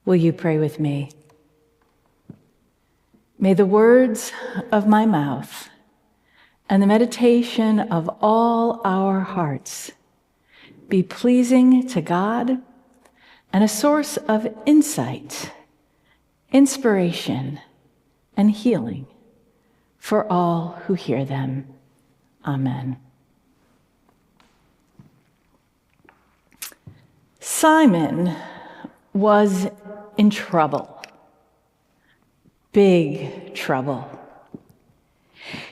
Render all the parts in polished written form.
Will you pray with me? May the words of my mouth and the meditation of all our hearts be pleasing to God and a source of insight, inspiration, and healing for all who hear them. Amen. Simon was in trouble, big trouble.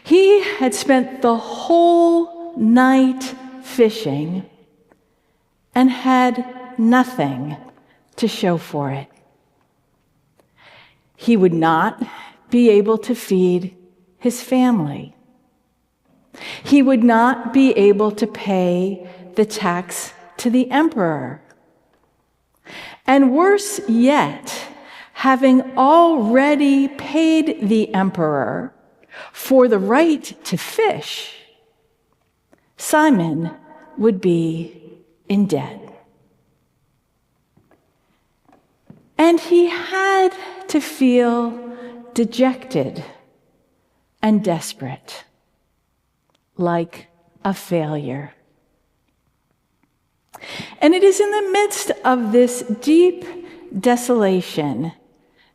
He had spent the whole night fishing and had nothing to show for it. He would not be able to feed his family. He would not be able to pay the tax to the emperor. And worse yet, having already paid the emperor for the right to fish, Simon would be in debt. And he had to feel dejected and desperate, like a failure. And it is in the midst of this deep desolation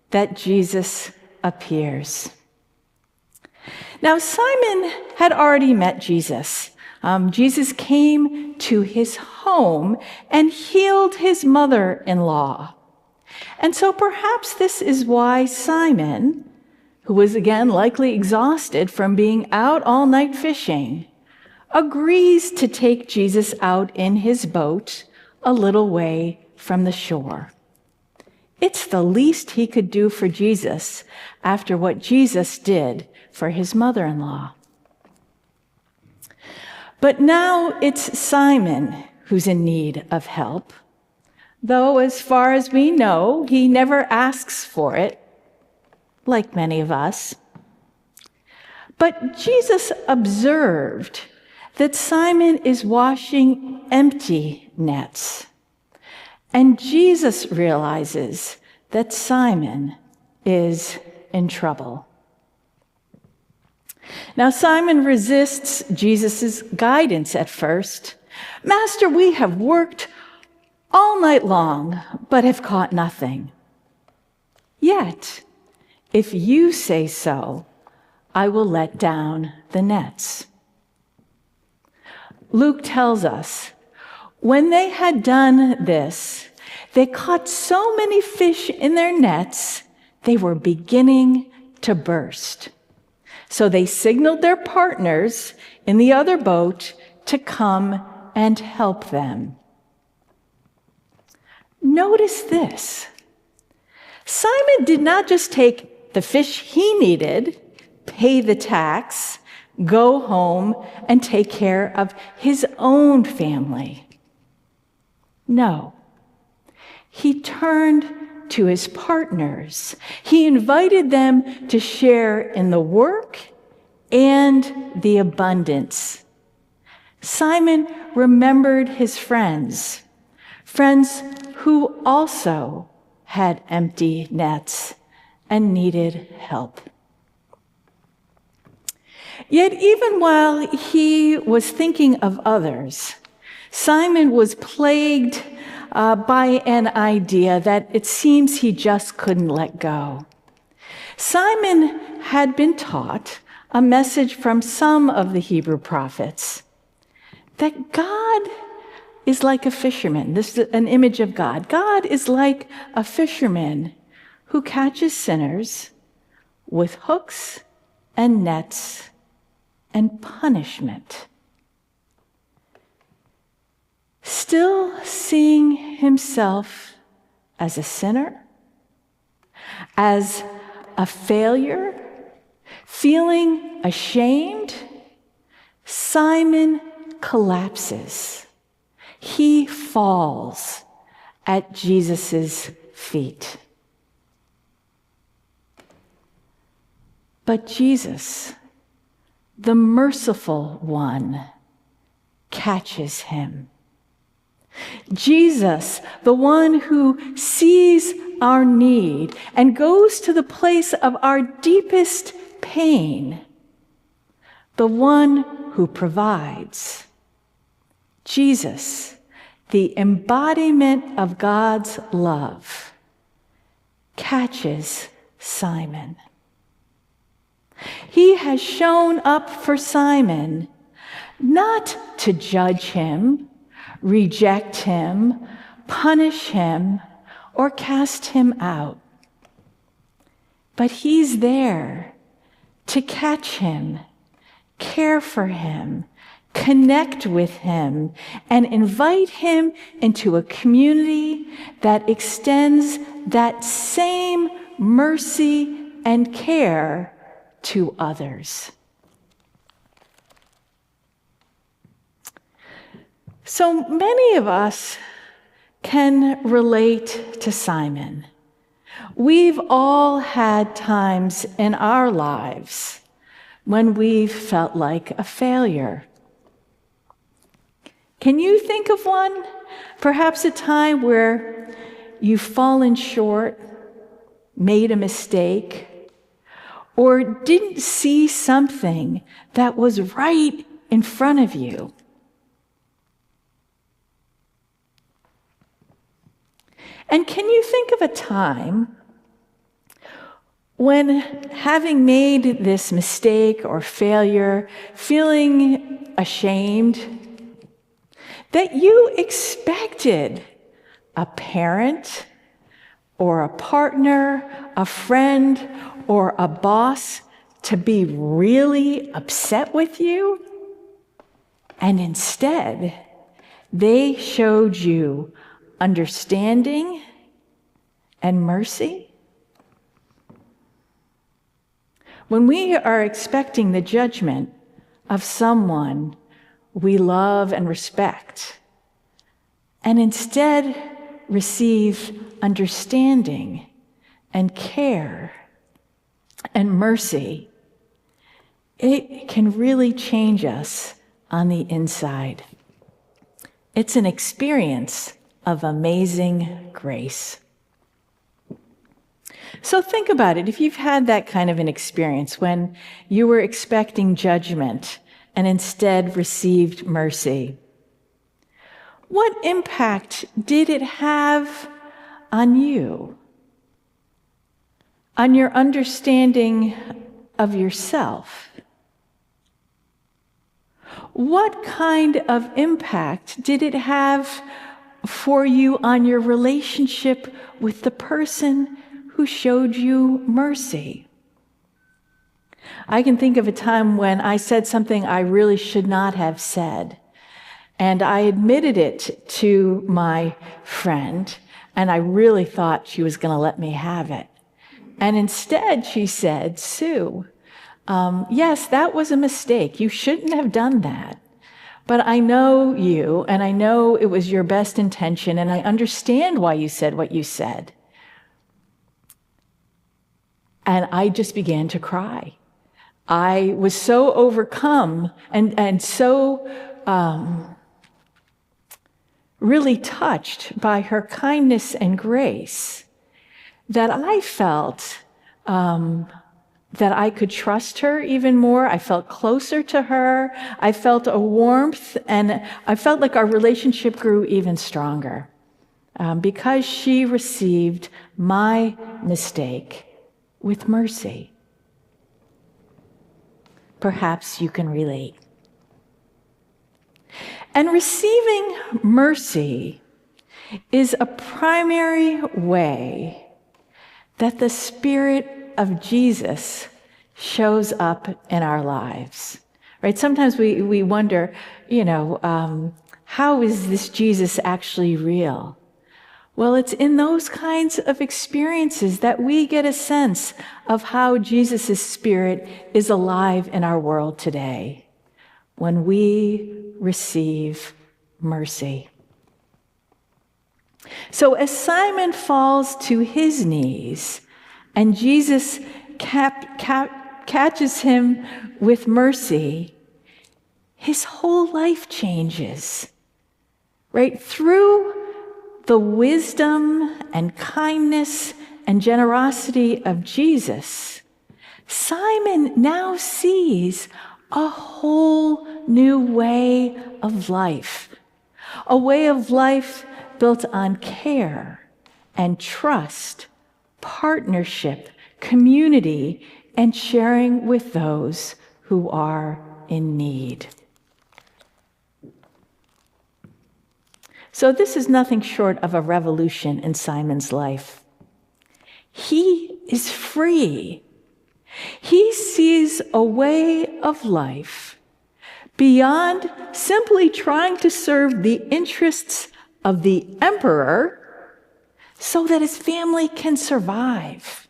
that Jesus appears. Now, Simon had already met Jesus. Jesus came to his home and healed his mother-in-law. And so perhaps this is why Simon, who was again likely exhausted from being out all night fishing, agrees to take Jesus out in his boat a little way from the shore. It's the least he could do for Jesus after what Jesus did for his mother-in-law. But now it's Simon who's in need of help, though as far as we know, he never asks for it, like many of us. But Jesus observed that Simon is washing empty nets. And Jesus realizes that Simon is in trouble. Now, Simon resists Jesus' guidance at first. "Master, we have worked all night long, but have caught nothing. Yet, if you say so, I will let down the nets." Luke tells us, when they had done this, they caught so many fish in their nets, they were beginning to burst. So they signaled their partners in the other boat to come and help them. Notice this. Simon did not just take the fish he needed, pay the tax, go home, and take care of his own family. No. He turned to his partners. He invited them to share in the work and the abundance. Simon remembered his friends who also had empty nets and needed help. Yet even while he was thinking of others, Simon was plagued by an idea that it seems he just couldn't let go. Simon had been taught a message from some of the Hebrew prophets that God is like a fisherman. This is an image of God. God is like a fisherman who catches sinners with hooks and nets and punishment. Still seeing himself as a sinner, as a failure, feeling ashamed, Simon collapses. He falls at Jesus' feet. But Jesus, the merciful one, catches him. Jesus, the one who sees our need and goes to the place of our deepest pain, the one who provides. Jesus, the embodiment of God's love, catches Simon. He has shown up for Simon, not to judge him, reject him, punish him, or cast him out. But he's there to catch him, care for him, connect with him, and invite him into a community that extends that same mercy and care to others. So many of us can relate to Simon. We've all had times in our lives when we've felt like a failure. Can you think of one? Perhaps a time where you've fallen short, made a mistake, or didn't see something that was right in front of you. And can you think of a time when, having made this mistake or failure, feeling ashamed, that you expected a parent or a partner, a friend, or a boss to be really upset with you? And instead, they showed you understanding and mercy? When we are expecting the judgment of someone we love and respect, and instead receive understanding and care and mercy, it can really change us on the inside. It's an experience of amazing grace. So think about it. If you've had that kind of an experience when you were expecting judgment and instead received mercy, what impact did it have on you? On your understanding of yourself? What kind of impact did it have for you on your relationship with the person who showed you mercy? I can think of a time when I said something I really should not have said, and I admitted it to my friend, and I really thought she was going to let me have it. And instead she said, "Sue, yes, that was a mistake. You shouldn't have done that. But I know you, and I know it was your best intention, and I understand why you said what you said." And I just began to cry. I was so overcome and so really touched by her kindness and grace that I felt that I could trust her even more. I felt closer to her. I felt a warmth, and I felt like our relationship grew even stronger because she received my mistake with mercy. Perhaps you can relate. And receiving mercy is a primary way that the Spirit of Jesus shows up in our lives, right? Sometimes we wonder, how is this Jesus actually real? Well, it's in those kinds of experiences that we get a sense of how Jesus' Spirit is alive in our world today, when we receive mercy. So as Simon falls to his knees and Jesus catches him with mercy, his whole life changes, right? Through the wisdom and kindness and generosity of Jesus, Simon now sees a whole new way of life, a way of life built on care and trust, partnership, community, and sharing with those who are in need. So this is nothing short of a revolution in Simon's life. He is free. He sees a way of life beyond simply trying to serve the interests of the emperor so that his family can survive,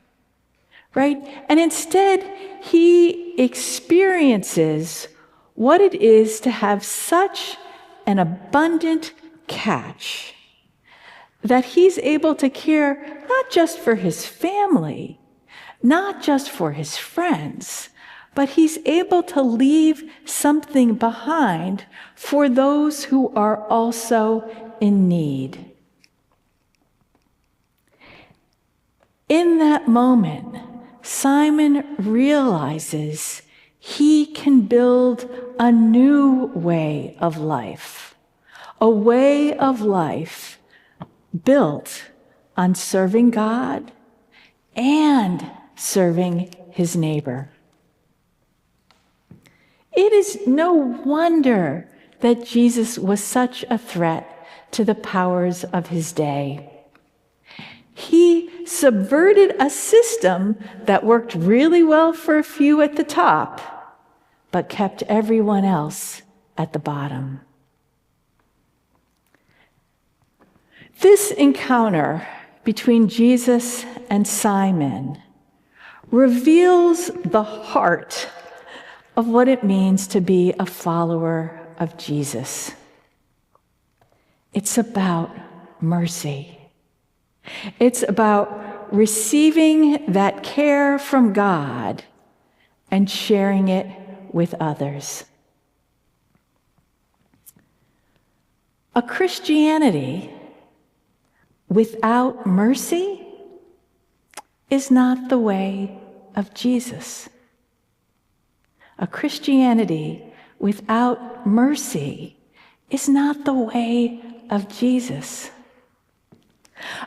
right? And instead, he experiences what it is to have such an abundant catch that he's able to care not just for his family, not just for his friends, but he's able to leave something behind for those who are also in need. In that moment, Simon realizes he can build a new way of life, a way of life built on serving God and serving his neighbor. It is no wonder that Jesus was such a threat to the powers of his day. He subverted a system that worked really well for a few at the top, but kept everyone else at the bottom. This encounter between Jesus and Simon reveals the heart of what it means to be a follower of Jesus. It's about mercy. It's about receiving that care from God and sharing it with others. A Christianity without mercy is not the way of Jesus. A Christianity without mercy is not the way of Jesus.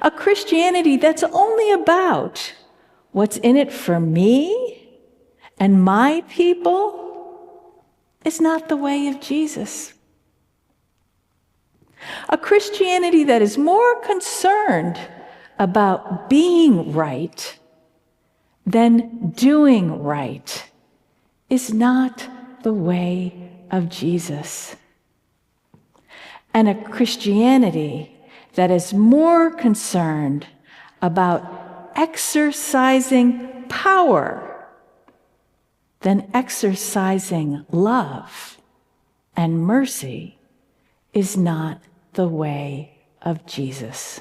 A Christianity that's only about what's in it for me and my people is not the way of Jesus. A Christianity that is more concerned about being right than doing right is not the way of Jesus. And a Christianity that is more concerned about exercising power than exercising love and mercy is not the way of Jesus.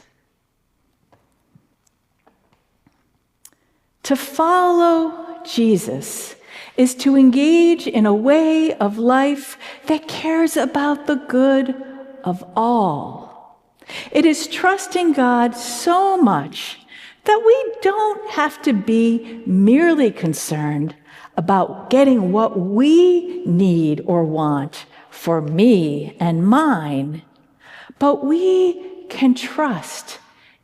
To follow Jesus is to engage in a way of life that cares about the good of all. It is trusting God so much that we don't have to be merely concerned about getting what we need or want for me and mine, but we can trust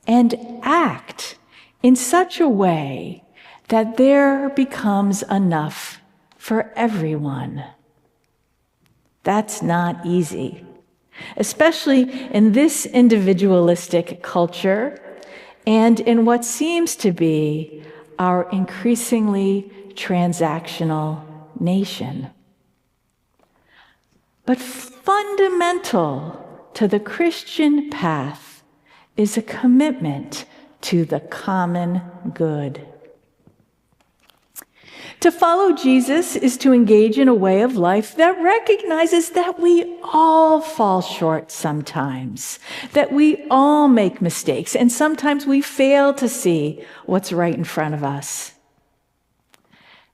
and act in such a way that there becomes enough for everyone. That's not easy, especially in this individualistic culture and in what seems to be our increasingly transactional nation. But fundamental to the Christian path is a commitment to the common good. To follow Jesus is to engage in a way of life that recognizes that we all fall short sometimes, that we all make mistakes, and sometimes we fail to see what's right in front of us.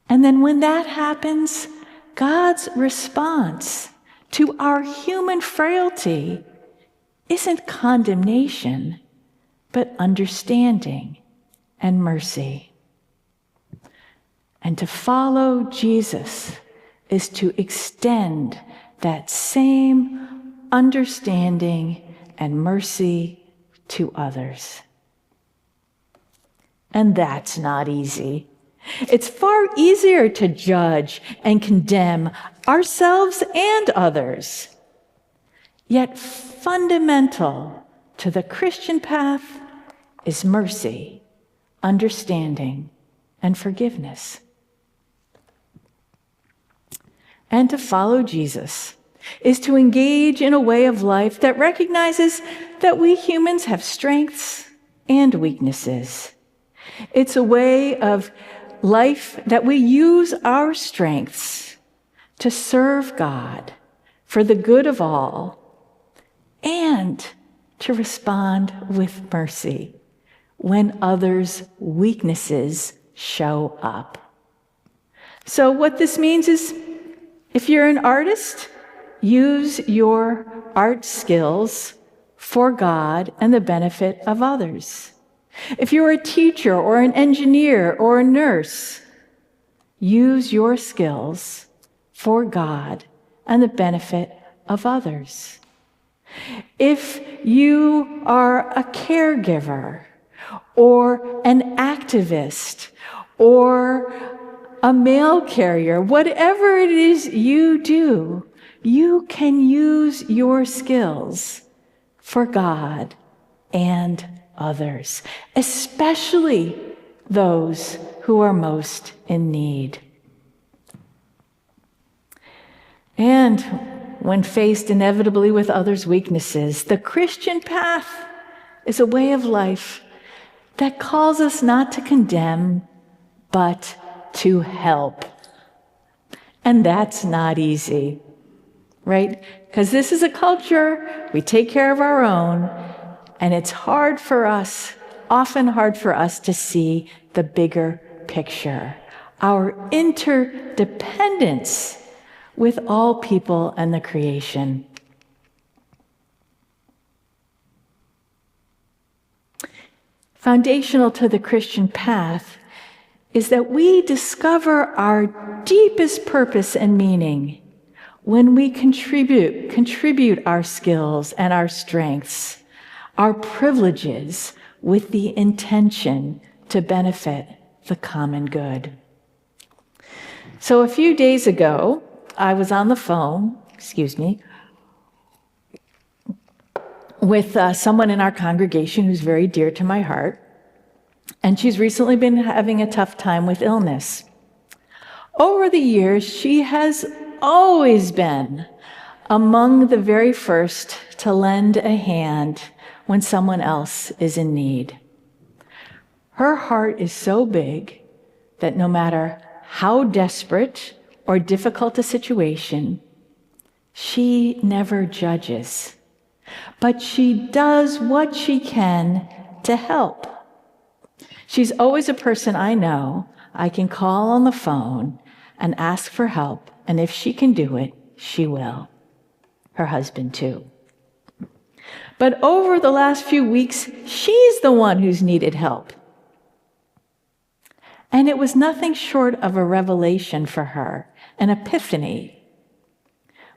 And then when that happens, God's response to our human frailty isn't condemnation, but understanding and mercy. And to follow Jesus is to extend that same understanding and mercy to others. And that's not easy. It's far easier to judge and condemn ourselves and others. Yet fundamental to the Christian path is mercy, understanding, and forgiveness. And to follow Jesus is to engage in a way of life that recognizes that we humans have strengths and weaknesses. It's a way of life that we use our strengths to serve God for the good of all and to respond with mercy when others' weaknesses show up. So what this means is, if you're an artist, use your art skills for God and the benefit of others. If you're a teacher or an engineer or a nurse, use your skills for God and the benefit of others. If you are a caregiver or an activist or a mail carrier, whatever it is you do, you can use your skills for God and others, especially those who are most in need. And when faced inevitably with others' weaknesses, the Christian path is a way of life that calls us not to condemn, but to help. And that's not easy, right? Because this is a culture, we take care of our own, and it's hard for us, often hard for us to see the bigger picture, our interdependence with all people and the creation. Foundational to the Christian path is that we discover our deepest purpose and meaning when we contribute our skills and our strengths, our privileges, with the intention to benefit the common good. So a few days ago, I was on the phone, with someone in our congregation who's very dear to my heart, and she's recently been having a tough time with illness. Over the years, she has always been among the very first to lend a hand when someone else is in need. Her heart is so big that no matter how desperate or difficult a situation, she never judges, but she does what she can to help. She's always a person I know I can call on the phone and ask for help, and if she can do it, she will. Her husband, too. But over the last few weeks, she's the one who's needed help. And it was nothing short of a revelation for her, an epiphany,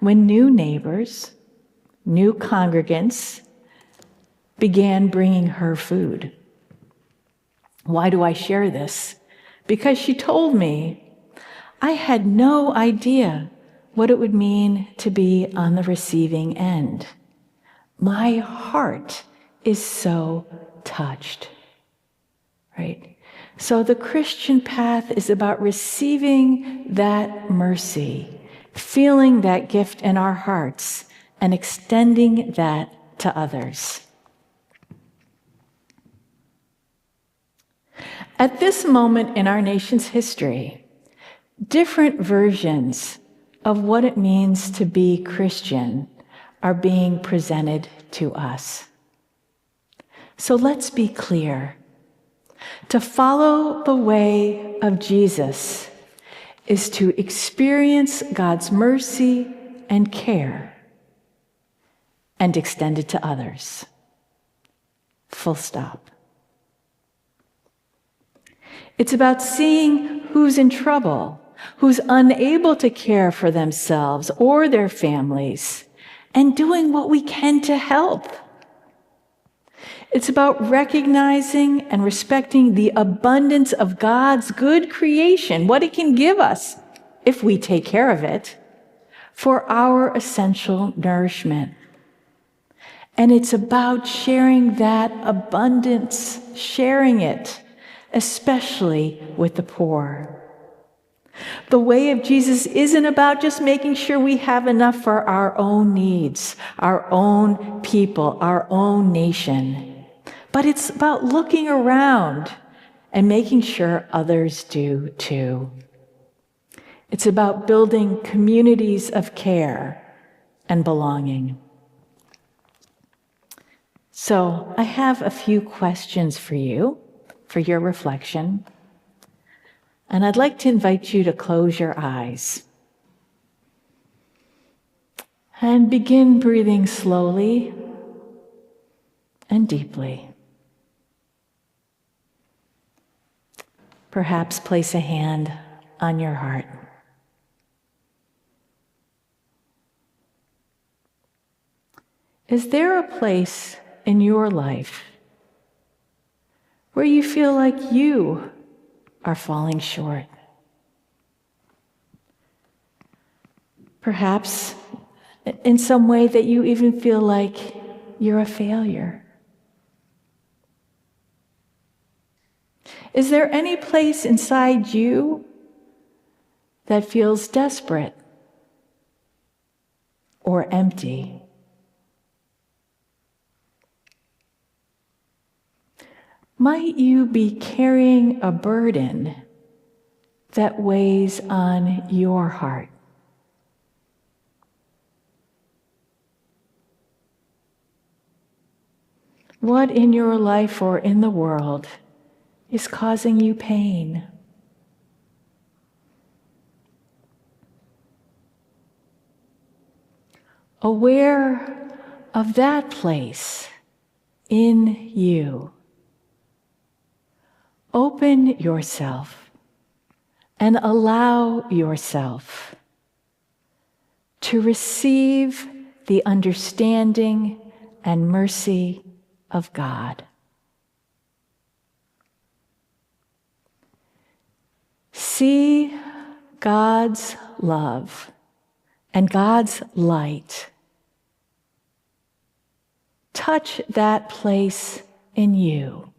when new neighbors, new congregants began bringing her food. Why do I share this? Because she told me, I had no idea what it would mean to be on the receiving end. My heart is so touched, right? So the Christian path is about receiving that mercy, feeling that gift in our hearts, and extending that to others. At this moment in our nation's history, different versions of what it means to be Christian are being presented to us. So let's be clear. To follow the way of Jesus is to experience God's mercy and care and extend it to others. Full stop. It's about seeing who's in trouble, who's unable to care for themselves or their families, and doing what we can to help. It's about recognizing and respecting the abundance of God's good creation, what it can give us if we take care of it, for our essential nourishment. And it's about sharing that abundance, sharing it, especially with the poor. The way of Jesus isn't about just making sure we have enough for our own needs, our own people, our own nation. But it's about looking around and making sure others do too. It's about building communities of care and belonging. So I have a few questions for you, for your reflection. And I'd like to invite you to close your eyes and begin breathing slowly and deeply. Perhaps place a hand on your heart. Is there a place in your life where you feel like you are falling short? Perhaps in some way that you even feel like you're a failure. Is there any place inside you that feels desperate or empty? Might you be carrying a burden that weighs on your heart? What in your life or in the world is causing you pain? Aware of that place in you, open yourself and allow yourself to receive the understanding and mercy of God. See God's love and God's light. Touch that place in you,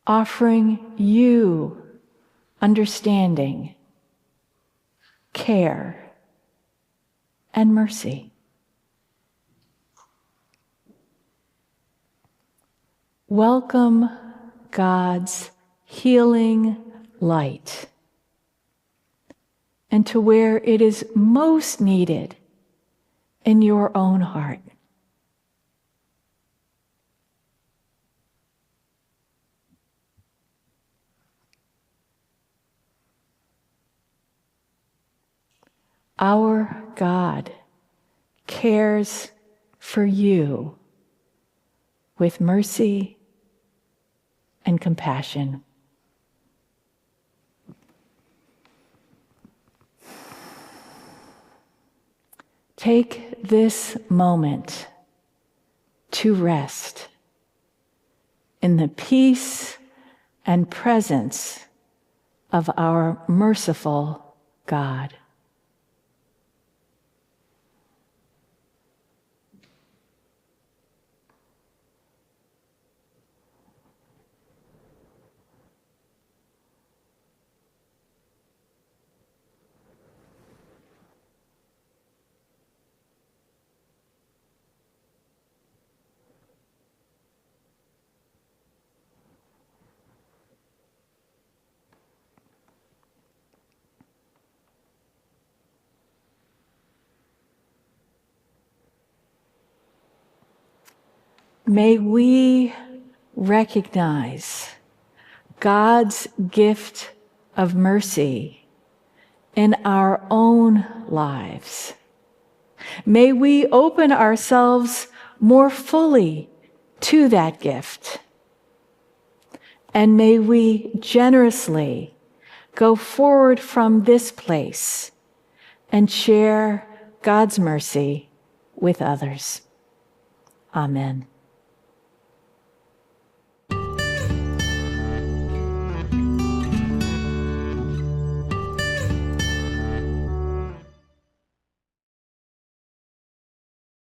offering you understanding, care, and mercy. Welcome God's healing light and to where it is most needed in your own heart. Our God cares for you with mercy and compassion. Take this moment to rest in the peace and presence of our merciful God. May we recognize God's gift of mercy in our own lives. May we open ourselves more fully to that gift And may we generously go forward from this place and share God's mercy with others. Amen.